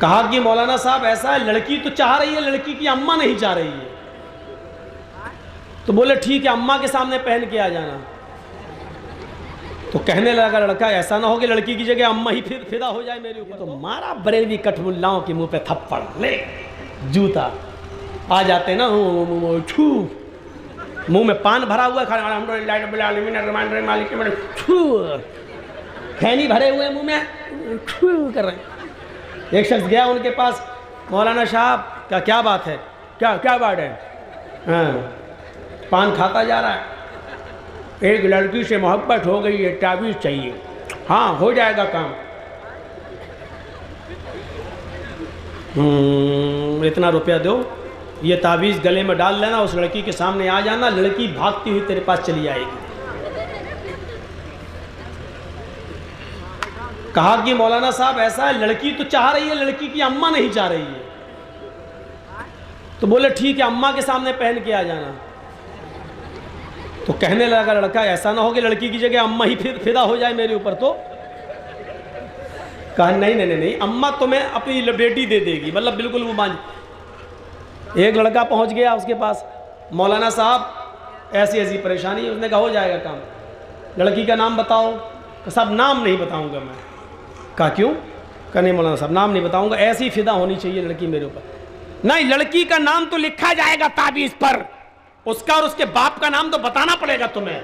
کہا کہ مولانا صاحب ایسا ہے، لڑکی تو چاہ رہی ہے، لڑکی کی اماں نہیں چاہ رہی ہے. تو بولے ٹھیک ہے اماں کے سامنے پہن کے آ جانا. تو کہنے لگا لڑکا ایسا نہ ہو کہ لڑکی کی جگہ اماں ہی پھر فدا ہو جائے میرے اوپر. تو مارا بریلوی کٹ ملاؤں کے منہ پہ تھپڑ، لے جوتا. آ جاتے نا منہ میں پان بھرا ہوا کھینی بھرے ہوئے منہ میں کر رہے ہیں. ایک شخص گیا ان کے پاس، مولانا صاحب کیا بات ہے؟ کیا بات ہے؟ ہاں پان کھاتا جا رہا ہے، ایک لڑکی سے محبت ہو گئی ہے، تعویذ چاہیے. ہاں ہو جائے گا کام. اتنا روپیہ دو، یہ تعویذ گلے میں ڈال لینا، اس لڑکی کے سامنے آ جانا، لڑکی بھاگتی ہوئی تیرے پاس چلی آئے گی. کہا کہ مولانا صاحب ایسا ہے، لڑکی تو چاہ رہی ہے، لڑکی کی اماں نہیں چاہ رہی ہے. تو بولے ٹھیک ہے اماں کے سامنے پہن کے آ جانا. تو کہنے لگا لڑکا ایسا نہ ہو کہ لڑکی کی جگہ اماں ہی پھر فدا ہو جائے میرے اوپر. تو کہا نہیں اماں تمہیں اپنی بیٹی دے دے گی، مطلب بالکل وہ مان. ایک لڑکا پہنچ گیا اس کے پاس، مولانا صاحب ایسی ایسی پریشانی. اس نے کہا ہو جائے گا کام. لڑکی کا نام بتاؤ. صاحب نام نہیں بتاؤں گا میں. کہا کیوں؟ کہا نہیں مولانا صاحب نام نہیں بتاؤں گا، ایسی فدا ہونی چاہیے لڑکی میرے اوپر. نہیں لڑکی کا نام تو لکھا جائے گا تعویذ پر، اس کا اور اس کے باپ کا نام تو بتانا پڑے گا تمہیں.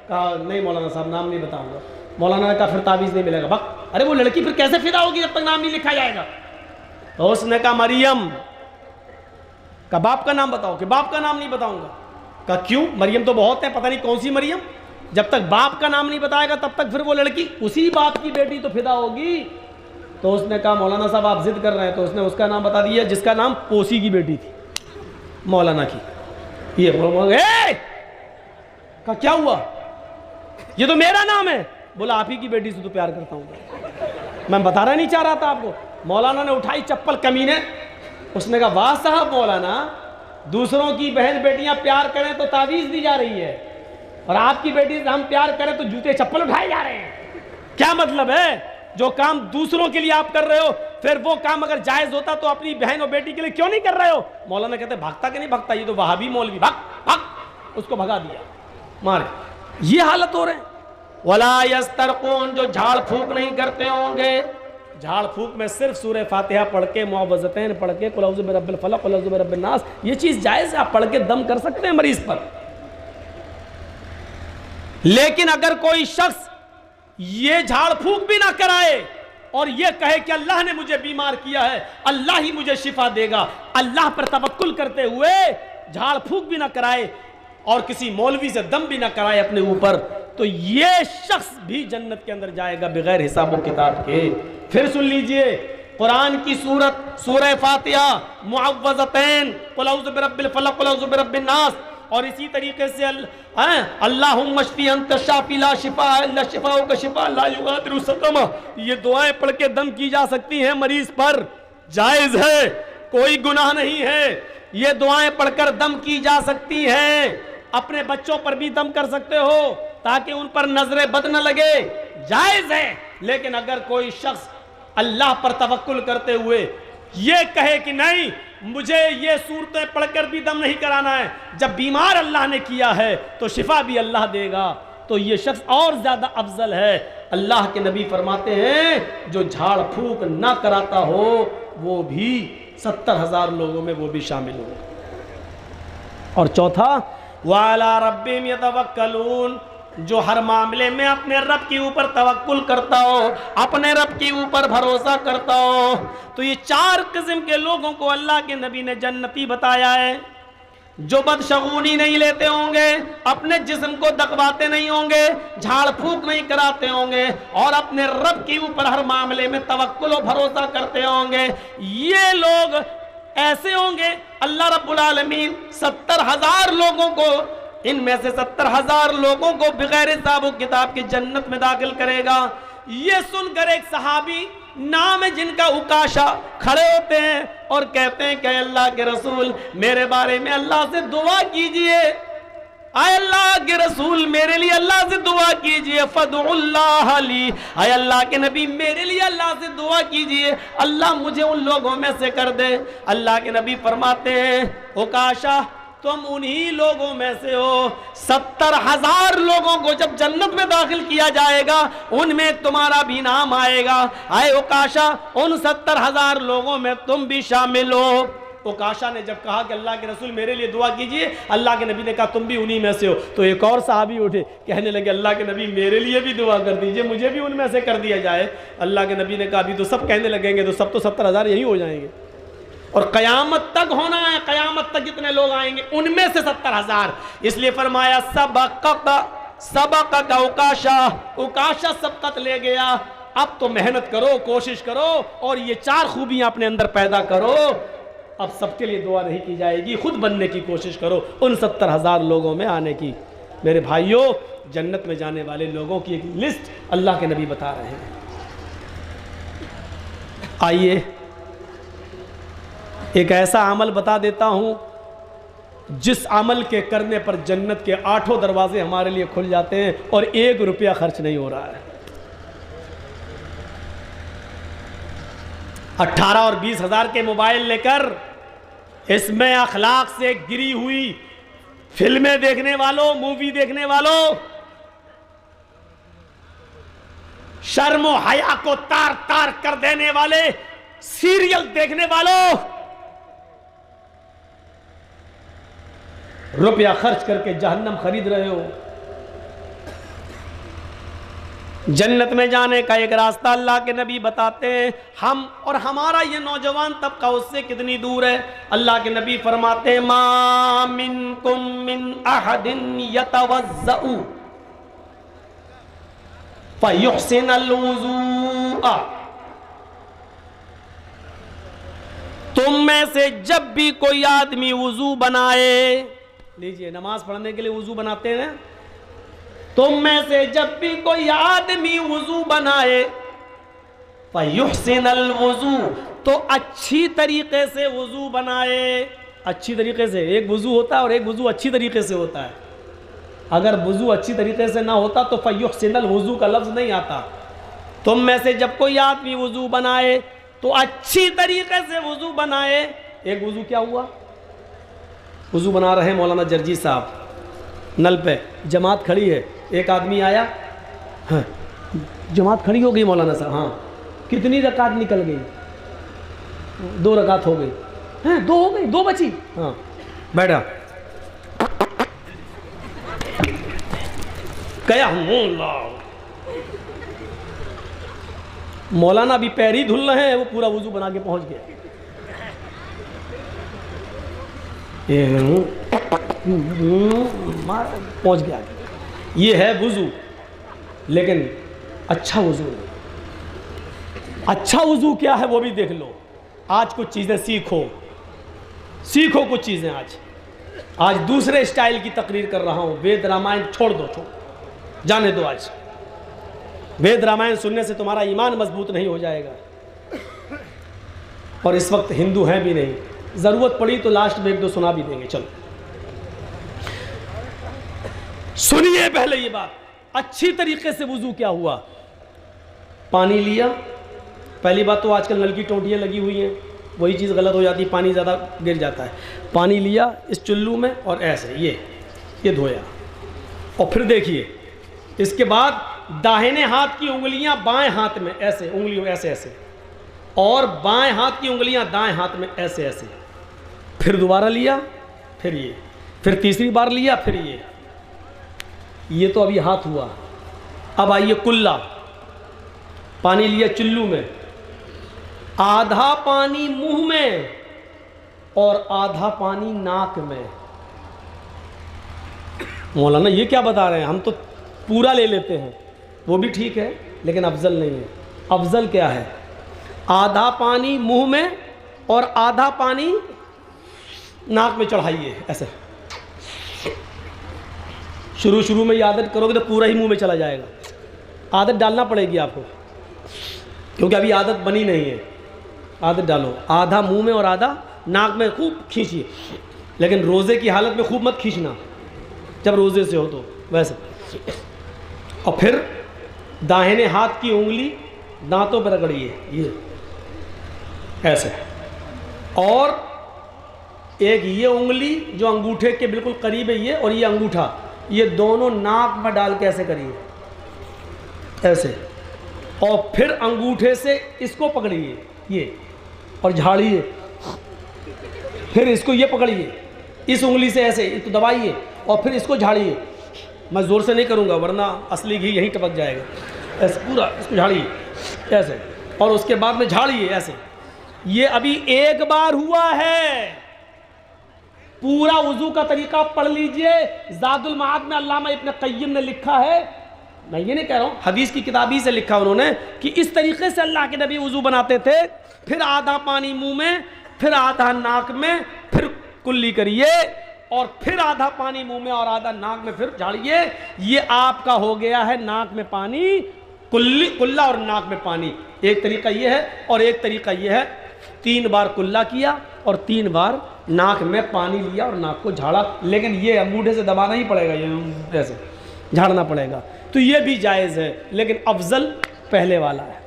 کہا نہیں مولانا صاحب نام نہیں بتاؤں گا. مولانا نے کہا پھر تعویذ نہیں ملے گا. ارے وہ لڑکی پھر کیسے فدا ہوگی جب تک نام نہیں لکھا جائے گا؟ تو اس نے کہا مریم. کہا باپ کا نام بتاؤ. کہ باپ کا نام نہیں بتاؤں گا. کہا کیوں؟ مریم تو بہت ہے، پتہ نہیں کون سی مریم. جب تک باپ کا نام نہیں بتائے گا تب تک پھر وہ لڑکی اسی باپ کی بیٹی تو فدا ہوگی. تو اس نے کہا مولانا صاحب آپ ضد کر رہے ہیں. تو اس نے اس کا نام بتا دیا جس کا نام پوسی کی بیٹی تھی، مولانا کی. یہ کہا کیا ہوا؟ یہ تو میرا نام ہے. بولا آپ ہی کی بیٹی سے تو پیار کرتا ہوں میں بتانا نہیں چاہ رہا تھا آپ کو. مولانا نے اٹھائی چپل کمینے. اس نے کہا واہ صاحب مولانا، دوسروں کی بہن بیٹیاں پیار کریں تو تعویذ دی جا رہی ہے، اور آپ کی بیٹی سے ہم پیار کریں تو جوتے چپل اٹھائے جا رہے ہیں. کیا مطلب ہے؟ جو کام دوسروں کے لیے آپ کر رہے ہو، پھر وہ کام اگر جائز ہوتا تو اپنی بہن اور بیٹی کے لیے کیوں نہیں کر رہے ہو؟ مولانا کہتے بھاگتا کہ نہیں بھاگتا؟ یہ تو وہابی مولوی، بھاگ. اس کو بھگا دیا، مارے. یہ حالت ہو رہے ہیں. وَلَا يَسْتَرْقُونَ، جو جھاڑ پھونک نہیں کرتے ہوں گے. جھاڑ پھونک میں صرف سورہ فاتحہ پڑھ کے، معوذتین پڑھ کے، قُلْ اعوذ برب الفلق، قُلْ اعوذ برب الناس، یہ چیز جائز ہے، آپ پڑھ کے دم کر سکتے ہیں مریض پر. لیکن اگر کوئی شخص یہ جھاڑ پھونک بھی نہ کرائے اور یہ کہے کہ اللہ نے مجھے بیمار کیا ہے، اللہ ہی مجھے شفا دے گا، اللہ پر توکل کرتے ہوئے جھاڑ پھونک بھی نہ کرائے اور کسی مولوی سے دم بھی نہ کرائے اپنے اوپر، تو یہ شخص بھی جنت کے اندر جائے گا بغیر حساب و کتاب کے. پھر سن لیجئے، قرآن کی سورت سورہ فاتحہ، معوذتین، قل اعوذ برب الفلق، قل اعوذ برب الناس، اور اسی طریقے سے اللہم اشفی انت الشافی لا شفاء الا شفاؤک شفاء لا یغادر سقما، یہ دعائیں پڑھ کے دم کی جا سکتی ہیں مریض پر. جائز ہے، کوئی گناہ نہیں ہے. یہ دعائیں پڑھ کر دم کی جا سکتی ہیں. اپنے بچوں پر بھی دم کر سکتے ہو تاکہ ان پر نظر بد نہ لگے، جائز ہے. لیکن اگر کوئی شخص اللہ پر توکل کرتے ہوئے یہ کہے کہ نہیں مجھے یہ صورتیں پڑھ کر بھی دم نہیں کرانا ہے، جب بیمار اللہ نے کیا ہے تو شفا بھی اللہ دے گا، تو یہ شخص اور زیادہ افضل ہے. اللہ کے نبی فرماتے ہیں جو جھاڑ پھونک نہ کراتا ہو وہ بھی 70,000 لوگوں میں وہ بھی شامل ہو. اور چوتھا، وَعَلَىٰ رَبِّهِمْ يَتَوَكَّلُونَ، جو ہر معاملے میں اپنے رب کے اوپر توکل کرتا ہو، اپنے رب کے اوپر بھروسہ کرتا ہو. تو یہ 4 قسم کے لوگوں کو اللہ کے نبی نے جنتی بتایا ہے. جو بدشگونی نہیں لیتے ہوں گے، اپنے جسم کو دقواتے نہیں ہوں گے، جھاڑ پھونک نہیں کراتے ہوں گے، اور اپنے رب کے اوپر ہر معاملے میں توکل و بھروسہ کرتے ہوں گے، یہ لوگ ایسے ہوں گے. اللہ رب العالمین 70,000 لوگوں کو، ان میں سے 70,000 لوگوں کو بغیر حساب و کتاب کی جنت میں داخل کرے گا. یہ سن کر ایک صحابی نام ہے جن کا عکاشہ کھڑے ہوتے ہیں اور کہتے ہیں کہ اللہ کے رسول میرے بارے میں اللہ سے دعا کیجئے. اے اللہ کے رسول میرے لیے اللہ سے دعا کیجئے، فدعوا اللہ لی، اے اللہ کے نبی میرے لیے اللہ سے دعا کیجئے، اللہ مجھے ان لوگوں میں سے کر دے۔ اللہ کے نبی فرماتے ہیں عکاشہ تم انہی لوگوں میں سے ہو، 70,000 لوگوں کو جب جنت میں داخل کیا جائے گا ان میں تمہارا بھی نام آئے گا، اے عکاشہ ان 70,000 لوگوں میں تم بھی شامل ہو۔ عکاشہ نے جب کہا کہ اللہ کے رسول میرے لیے دعا کیجئے، اللہ کے نبی نے کہا تم بھی انہی میں سے ہو، تو ایک اور صحابی اٹھے کہنے لگے اللہ کے نبی میرے لیے بھی دعا کر دیجئے، مجھے بھی ان میں سے کر دیا جائے۔ اللہ کے نبی نے کہا ابھی تو سب کہنے لگیں گے تو سب تو 70,000 یہی ہو جائیں گے، اور قیامت تک ہونا ہے، قیامت تک جتنے لوگ آئیں گے ان میں سے 70,000۔ اس لیے فرمایا سبقک عکاشہ، عکاشہ سبقت لے گیا، اب تو محنت کرو، کوشش کرو اور یہ 4 خوبیاں اپنے اندر پیدا کرو۔ اب سب کے لیے دعا نہیں کی جائے گی، خود بننے کی کوشش کرو، ان 70,000 لوگوں میں آنے کی۔ میرے بھائیوں جنت میں جانے والے لوگوں کی ایک لسٹ اللہ کے نبی بتا رہے ہیں۔ آئیے ایک ایسا عمل بتا دیتا ہوں جس عمل کے کرنے پر جنت کے 8 دروازے ہمارے لیے کھل جاتے ہیں اور 1 روپیہ خرچ نہیں ہو رہا ہے۔ 18 اور 20 ہزار کے موبائل لے کر اس میں اخلاق سے گری ہوئی فلمیں دیکھنے والوں، مووی دیکھنے والوں، شرم و حیا کو تار تار کر دینے والے سیریل دیکھنے والوں، روپیہ خرچ کر کے جہنم خرید رہے ہو۔ جنت میں جانے کا ایک راستہ اللہ کے نبی بتاتے ہیں، ہم اور ہمارا یہ نوجوان طبقہ اس سے کتنی دور ہے۔ اللہ کے نبی فرماتے ہیں ما منکم من احد یتوضأ فیحسن الوضوء، تم میں سے جب بھی کوئی آدمی وضو بنائے، لیجئے نماز پڑھنے کے لیے وضو بناتے ہیں، تم میں سے جب بھی کوئی آدمی وضو بنائے فَيُحْسِنَ الْوُضُوء، تو اچھی طریقے سے وضو بنائے۔ اچھی طریقے سے ایک وضو ہوتا ہے اور ایک وضو اچھی طریقے سے ہوتا ہے۔ اگر وضو اچھی طریقے سے نہ ہوتا تو فَيُحْسِنَ الْوُضُوء کا لفظ نہیں آتا۔ تم میں سے جب کوئی آدمی وضو بنائے تو اچھی طریقے سے وضو بنائے۔ ایک وضو کیا ہوا؟ وضو بنا رہے ہیں مولانا جرجی صاحب، نل پہ جماعت کھڑی ہے، ایک آدمی آیا، ہاں جماعت کھڑی ہو گئی مولانا صاحب، ہاں کتنی رکعت نکل گئی؟ 2 رکعت ہو گئی، ہاں 2 ہو گئی، 2 بچی، ہاں بیٹھا کیا مولانا بھی پیر ہی دھل رہے ہیں، وہ پورا وضو بنا کے پہنچ گیا۔ پہنچ گیا، یہ ہے وضو، لیکن اچھا وضو نہیں۔ اچھا وضو کیا ہے وہ بھی دیکھ لو۔ آج کچھ چیزیں سیکھو کچھ چیزیں۔ آج دوسرے اسٹائل کی تقریر کر رہا ہوں۔ وید رامائن چھوڑ دو، جانے دو۔ آج وید رامائن سننے سے تمہارا ایمان مضبوط نہیں ہو جائے گا، اور اس وقت ہندو ہیں بھی نہیں، ضرورت پڑی تو لاسٹ میں 1-2 سنا بھی دیں گے۔ چلو سنیے پہلے یہ بات، اچھی طریقے سے وضو کیا ہوا؟ پانی لیا، پہلی بات تو آج کل نل کی ٹوٹیاں لگی ہوئی ہیں، وہی چیز غلط ہو جاتی، پانی زیادہ گر جاتا ہے۔ پانی لیا اس چلو میں اور ایسے یہ دھویا، اور پھر دیکھیے اس کے بعد داہنے ہاتھ کی انگلیاں بائیں ہاتھ میں ایسے، انگلیوں ایسے، اور بائیں ہاتھ کی انگلیاں دائیں ہاتھ میں ایسے، پھر دوبارہ لیا، پھر تیسری بار لیا، پھر یہ تو ابھی ہاتھ ہوا۔ اب آئیے کلا، پانی لیا چلو میں، آدھا پانی منہ میں اور آدھا پانی ناک میں۔ مولانا یہ کیا بتا رہے ہیں؟ ہم تو پورا لے لیتے ہیں، وہ بھی ٹھیک ہے لیکن افضل نہیں ہے۔ افضل کیا ہے؟ آدھا پانی منہ میں اور آدھا پانی ناک میں چڑھائیے ایسے۔ شروع میں یہ عادت کرو گے تو پورا ہی منہ میں چلا جائے گا۔ عادت ڈالنا پڑے گی آپ کو، کیونکہ ابھی عادت بنی نہیں ہے۔ عادت ڈالو، آدھا منہ میں اور آدھا ناک میں خوب کھینچیے، لیکن روزے کی حالت میں خوب مت کھینچنا، جب روزے سے ہو تو ویسے. اور پھر داہنے ہاتھ کی انگلی دانتوں پہ رگڑیے یہ ایسے, اور ایک یہ انگلی جو انگوٹھے کے بالکل قریب ہے یہ, اور یہ انگوٹھا, یہ دونوں ناک میں ڈال کے ایسے کریے ایسے, اور پھر انگوٹھے سے اس کو پکڑیے یہ اور جھاڑیے, پھر اس کو یہ پکڑیے اس انگلی سے ایسے تو دبائیے, اور پھر اس کو جھاڑیے. میں زور سے نہیں کروں گا ورنہ اصلی گھی یہیں ٹپک جائے گا. ایسے پورا اس کو جھاڑیے ایسے, اور اس کے بعد میں جھاڑیے ایسے. یہ ابھی ایک بار ہوا ہے. پورا وضو کا طریقہ پڑھ لیجئے, زاد المعاد میں علامہ ابن قیم نے لکھا ہے, میں یہ نہیں کہہ رہا ہوں, حدیث کی کتابی سے لکھا انہوں نے کہ اس طریقے سے اللہ کے نبی وضو بناتے تھے. پھر آدھا پانی منہ میں, پھر آدھا ناک میں, پھر کلی کریے, اور پھر آدھا پانی منہ میں اور آدھا ناک میں, پھر جھاڑیے. یہ آپ کا ہو گیا ہے ناک میں پانی, کلہ اور ناک میں پانی. ایک طریقہ یہ ہے, اور ایک طریقہ یہ ہے 3 بار کلہ کیا اور 3 بار ناک میں پانی لیا اور ناک کو جھاڑا. لیکن یہ انگوٹھے سے دبانا ہی پڑے گا, یہ ایسے جھاڑنا پڑے گا. تو یہ بھی جائز ہے, لیکن افضل پہلے والا ہے.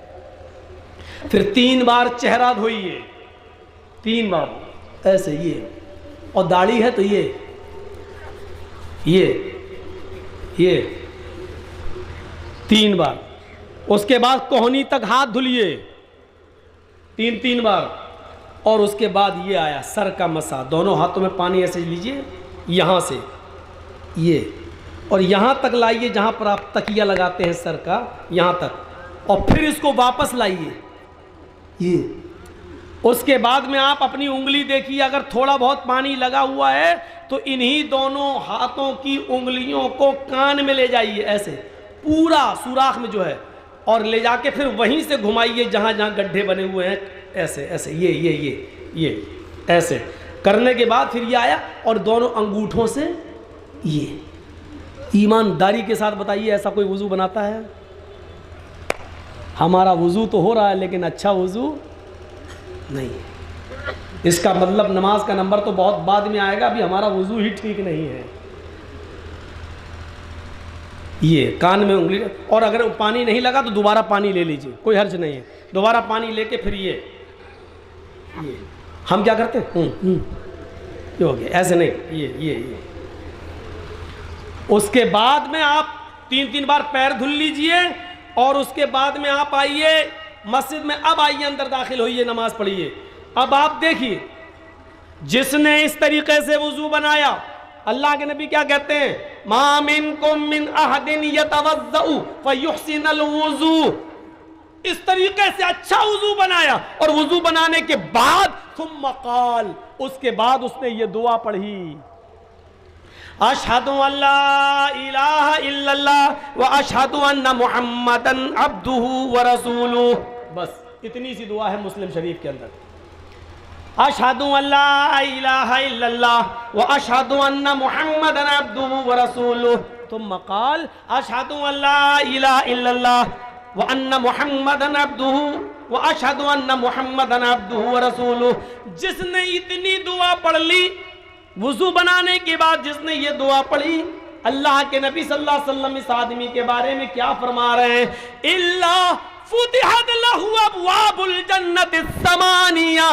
پھر 3 بار چہرہ دھوئیے, 3 بار ایسے یہ, اور داڑھی ہے تو یہ 3 بار. اس کے بعد کوہنی تک ہاتھ دھلیے 3 بار, اور اس کے بعد یہ آیا سر کا مسا. دونوں ہاتھوں میں پانی ایسے لیجئے, یہاں سے یہ, اور یہاں تک لائیے جہاں پر آپ تکیہ لگاتے ہیں سر کا, یہاں تک, اور پھر اس کو واپس لائیے یہ. اس کے بعد میں آپ اپنی انگلی دیکھیے, اگر تھوڑا بہت پانی لگا ہوا ہے تو انہی دونوں ہاتھوں کی انگلیوں کو کان میں لے جائیے ایسے پورا سوراخ میں جو ہے, اور لے جا کے پھر وہیں سے گھمائیے جہاں جہاں گڈھے بنے ہوئے ہیں ایسے ایسے, یہ ایسے کرنے کے بعد پھر یہ آیا, اور دونوں انگوٹھوں سے یہ. ایمانداری کے ساتھ بتائیے ایسا کوئی وضو بناتا ہے؟ ہمارا وضو تو ہو رہا ہے لیکن اچھا وضو نہیں. اس کا مطلب نماز کا نمبر تو بہت بعد میں آئے گا, ابھی ہمارا وضو ہی ٹھیک نہیں ہے. یہ کان میں انگلی, اور اگر پانی نہیں لگا تو دوبارہ پانی لے لیجئے, کوئی حرج نہیں ہے. دوبارہ پانی لے کے پھر یہ ہم کیا کرتے ہیں یہ ہو گیا ایسے نہیں, یہ. اس کے بعد میں آپ 3 بار پیر دھل لیجئے, اور اس کے بعد میں آپ آئیے مسجد میں. اب آئیے اندر داخل ہوئیے, نماز پڑھیے. اب آپ دیکھیے جس نے اس طریقے سے وضو بنایا, اللہ کے نبی کیا کہتے ہیں, ما منکم من احد یتوضأ فیحسن الوضوء. اس طریقے سے اچھا وضو بنایا, اور وضو بنانے کے بعد ثم قال, اس کے بعد اس نے یہ دعا پڑھی, اشہد ان لا الہ الا اللہ واشہد ان محمدا عبدہ ورسولہ. بس اتنی سی دعا ہے مسلم شریف کے اندر. اشہد ان لا الہ الا اللہ واشہد ان محمدا عبدہ ورسولہ. ثم قال اشہد ان لا الہ الا اللہ وان محمدا عبدہ واشہد ان محمدا عبدہ ورسولہ. جس نے اتنی دعا پڑھ لی وضو بنانے کے بعد, جس نے یہ دعا پڑھی, اللہ کے نبی صلی اللہ علیہ وسلم اس آدمی کے بارے میں کیا فرما رہے ہیں, الا فتحت لہ ابواب الجنت الثمانیہ.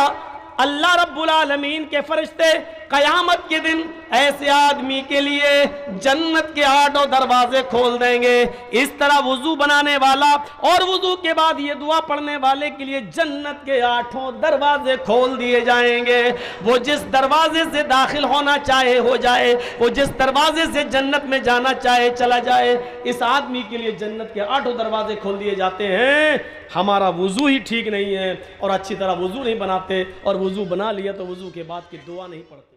اللہ رب العالمین کے فرشتے قیامت کے دن ایسے آدمی کے لیے جنت کے 8 دروازے کھول دیں گے. اس طرح وضو بنانے والا اور وضو کے بعد یہ دعا پڑھنے والے کے لیے جنت کے 8 دروازے کھول دیے جائیں گے. وہ جس دروازے سے داخل ہونا چاہے ہو جائے, وہ جس دروازے سے جنت میں جانا چاہے چلا جائے. اس آدمی کے لیے جنت کے 8 دروازے کھول دیے جاتے ہیں. ہمارا وضو ہی ٹھیک نہیں ہے, اور اچھی طرح وضو نہیں بناتے, اور وضو بنا لیا تو وضو کے بعد کی دعا نہیں پڑھتے.